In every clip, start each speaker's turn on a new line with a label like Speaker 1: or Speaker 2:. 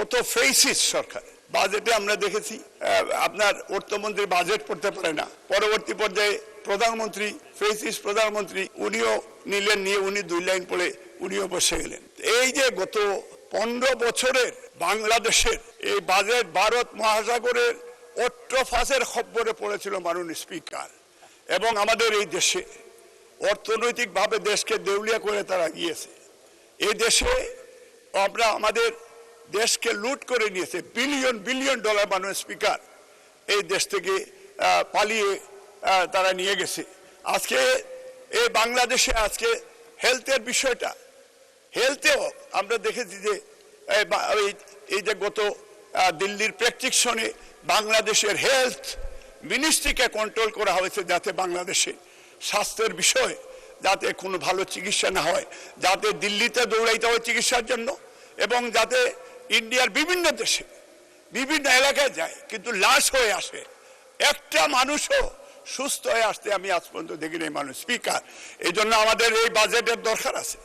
Speaker 1: গত ফেসিস সরকার বাজেটে আমরা দেখেছি আপনার অর্থমন্ত্রী বাজেট পড়তে পারে না, পরবর্তী পর্যায়ে প্রধানমন্ত্রী ফেসিস প্রধানমন্ত্রী উনিও নিয়ে উনি 2 লাইন পড়ে উনিও বসে গেলেন। এই যে গত 15 বছরের বাংলাদেশের এই বাজেট ভারত মহাসাগরের অট্রফাসের খপ্পরে পড়েছিল মাননীয় স্পিকার, এবং আমাদের এই দেশে অর্থনৈতিকভাবে দেশকে দেউলিয়া করে তারা গিয়েছে। এই দেশে আমরা আমাদের দেশকে লুট করে নিয়েছে, বিলিয়ন বিলিয়ন ডলার মাননীয় স্পিকার এই দেশ থেকে পালিয়ে তারা নিয়ে গেছে। আজকে এই বাংলাদেশে আজকে হেলথের বিষয়টা, হেলথেও আমরা দেখেছি যে এই যে গত দিল্লির প্রেসক্রিপশনে বাংলাদেশের হেলথ মিনিস্ট্রিকে কন্ট্রোল করা হয়েছে, যাতে বাংলাদেশে স্বাস্থ্যের বিষয়ে যাতে কোনো ভালো চিকিৎসা না হয়, যাতে দিল্লিতে দৌড়াইতে হয় চিকিৎসার জন্য, এবং যাতে ইন্ডিয়ার বিভিন্ন দেশে বিভিন্ন এলাকায় যায় কিন্তু লাশ হয়ে আসে, একটা মানুষও সুস্থ হয়ে আসতে আমি আজ পর্যন্ত দেখিনি মানুষ স্পিকার। এই জন্য আমাদের এই বাজেটের দরকার আছে,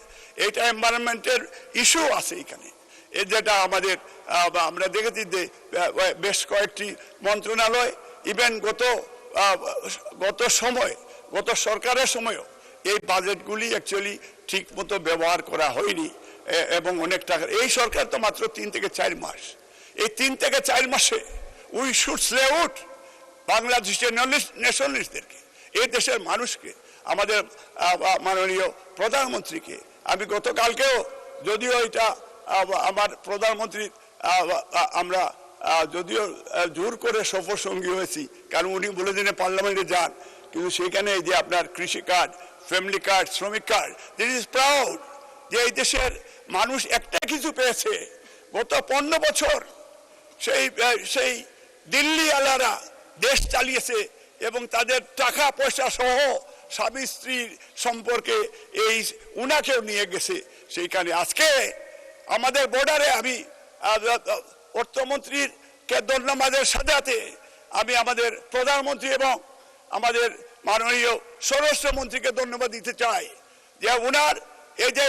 Speaker 1: এটা এনভায়রনমেন্টের ইস্যু আছে এখানে, যেটা আমাদের আমরা দেখেছি যে বেশ কয়েকটি মন্ত্রণালয় ইভেন গত সরকারের সময়ও এই বাজেটগুলি অ্যাকচুয়ালি ঠিক মতো ব্যবহার করা হয়নি, এবং অনেক টাকা এই সরকার তো মাত্র 3 থেকে 4 মাস, এই 3 থেকে 4 মাসে উই শুড স্যালুট বাংলাদেশের ন্যাশনালিস্টদেরকে, এই দেশের মানুষকে, আমাদের মাননীয় প্রধানমন্ত্রীকে। আমি গতকালকেও যদিও এটা আমার প্রধানমন্ত্রী আমরা যদিও জোর করে সফর সঙ্গী হয়েছি, কারণ উনি বলে দিনে পার্লামেন্টে যান, কিন্তু সেখানে যে আপনার কৃষি কার্ড, ফ্যামিলি কার্ড, শ্রমিক কার্ড, দিস ইজ প্রাউড যে এই দেশের মানুষ একটা কিছু পেয়েছে। গত 15 বছর সেই দিল্লি আলারা দেশ চালিয়েছে, এবং তাদের টাকা পয়সা সহ স্বামী স্ত্রীর সম্পর্কে এই উনাকেও নিয়ে গেছে সেইখানে। আজকে আমাদের বর্ডারে আমি অর্থমন্ত্রীকে ধন্যবাদের সাথে আমি আমাদের প্রধানমন্ত্রী এবং আমাদের মাননীয় স্বরাষ্ট্রমন্ত্রীকে ধন্যবাদ দিতে চাই যে ওনার এই যে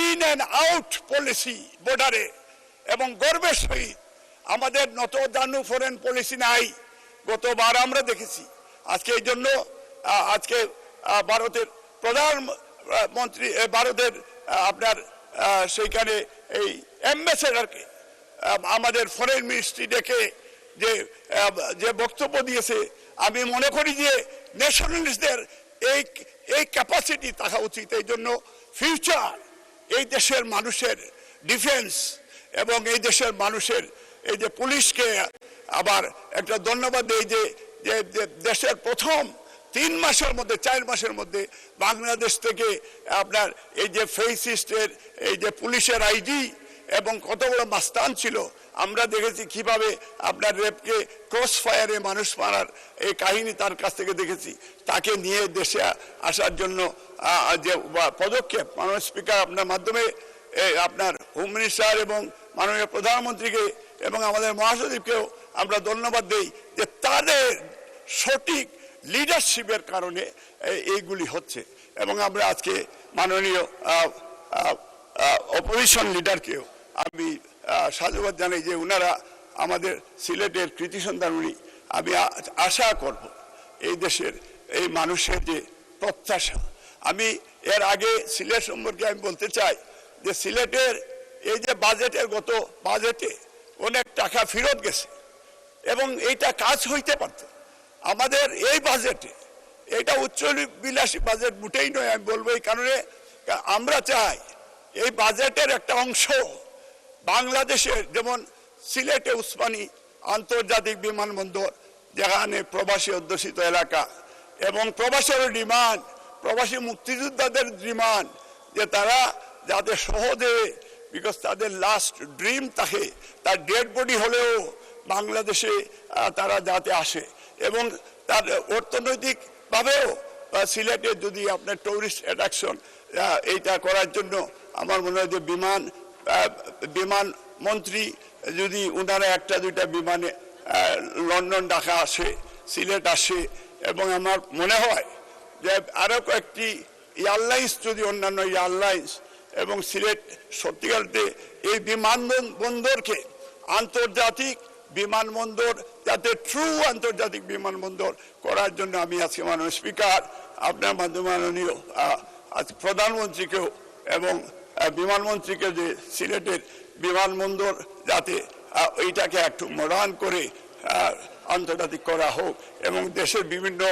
Speaker 1: ইন অ্যান্ড আউট পলিসি বর্ডারে, এবং গর্বের সহিত আমাদের নত জানু ফরেন পলিসি নাই, গতবার আমরা দেখেছি। আজকে এই জন্য আজকে ভারতের প্রধানমন্ত্রী ভারতের আপনার সেইখানে এই অ্যাম্বাসেডারকে আমাদের ফরেন মিনিস্ট্রি ডেকে যে বক্তব্য দিয়েছে, আমি মনে করি যে ন্যাশনালিস্টদের এই ক্যাপাসিটি থাকা উচিত। এই জন্য ফিউচার এই দেশের মানুষের ডিফেন্স এবং এই দেশের মানুষের এই যে পুলিশকে আবার একটা ধন্যবাদ দেই যে দেশের প্রথম 3 মাসের মধ্যে 4 মাসের মধ্যে বাংলাদেশ থেকে আপনার এই যে ফেসিস্টের এই যে পুলিশের আইজি এবং কত বড় মাস্তান ছিল, আমরা দেখেছি কিভাবে আপনার রেপকে ক্রস ফায়ারে মানুষ মারার এই কাহিনী তার কাছ থেকে দেখেছি। তাকে নিয়ে দেশে আসার জন্য যে পদক্ষেপ মাননীয় স্পিকার আপনার মাধ্যমে আপনার হোম মিনিস্টার এবং মাননীয় প্রধানমন্ত্রীকে এবং আমাদের মহাসচিবকেও আমরা ধন্যবাদ দেই যে তাদের সঠিক লিডারশিপের কারণে এইগুলি হচ্ছে। এবং আমরা আজকে মাননীয় অপোজিশন লিডারকেও আমি সাধুবাদ জানাই যে ওনারা আমাদের সিলেটের কৃতি সন্তান উনি। আমি আশা করব এই দেশের এই মানুষের যে প্রত্যাশা, আমি এর আগে সিলেট সম্পর্কে আমি বলতে চাই যে সিলেটের এই যে বাজেটের গত বাজেটে অনেক টাকা ফেরত গেছে, এবং এইটা কাজ হইতে পারত আমাদের এই বাজেটে। এটা উচ্চবিলাসী বাজেট মোটেই নয়, আমি বলবো এই কারণে আমরা চাই এই বাজেটের একটা অংশ বাংলাদেশের, যেমন সিলেটে উসমানী আন্তর্জাতিক বিমানবন্দর, যেখানে প্রবাসী অধ্যুষিত এলাকা এবং প্রবাসের ডিমান্ড, প্রবাসী মুক্তিযোদ্ধাদের ডিমান্ড যে তারা যাতে সহজে, বিকজ তাদের লাস্ট ড্রিম থাকে তার ডেড বডি হলেও বাংলাদেশে তারা যাতে আসে, এবং তার অর্থনৈতিকভাবেও সিলেটে যদি আপনার টুরিস্ট অ্যাট্রাকশন এইটা করার জন্য আমার মনে হয় যে বিমান মন্ত্রী যদি ওনারা 1-2টা বিমানে লন্ডন ঢাকা আসে, সিলেট আসে, এবং আমার মনে হয় যে আরও কয়েকটি এয়ারলাইন্স যদি অন্যান্য এয়ারলাইন্স এবং সিলেট সত্যিকারতে এই বিমানবন্দরকে আন্তর্জাতিক বিমানবন্দর, যাতে ট্রু আন্তর্জাতিক বিমানবন্দর করার জন্য আমি আজকে মাননীয় স্পিকার আপনার মাধ্যমে মাননীয় প্রধানমন্ত্রীকেও এবং বিমানমন্ত্রীকে যে সিলেটের বিমানবন্দর যাতে এইটাকে একটু মডার্ন করে আন্তর্জাতিক করা হোক এবং দেশের বিভিন্ন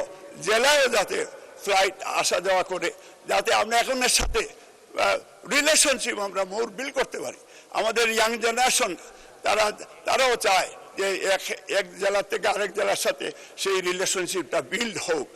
Speaker 1: জেলায় যাতে ফ্লাইট আসা যাওয়া করে, যাতে আমরা এখনের সাথে রিলেশনশিপ আমরা মোর বিল্ড করতে পারি। আমাদের ইয়াং জেনারেশন তারাও চায় যে এক জেলা থেকে আরেক জেলার সাথে সেই রিলেশনশিপটা বিল্ড হোক।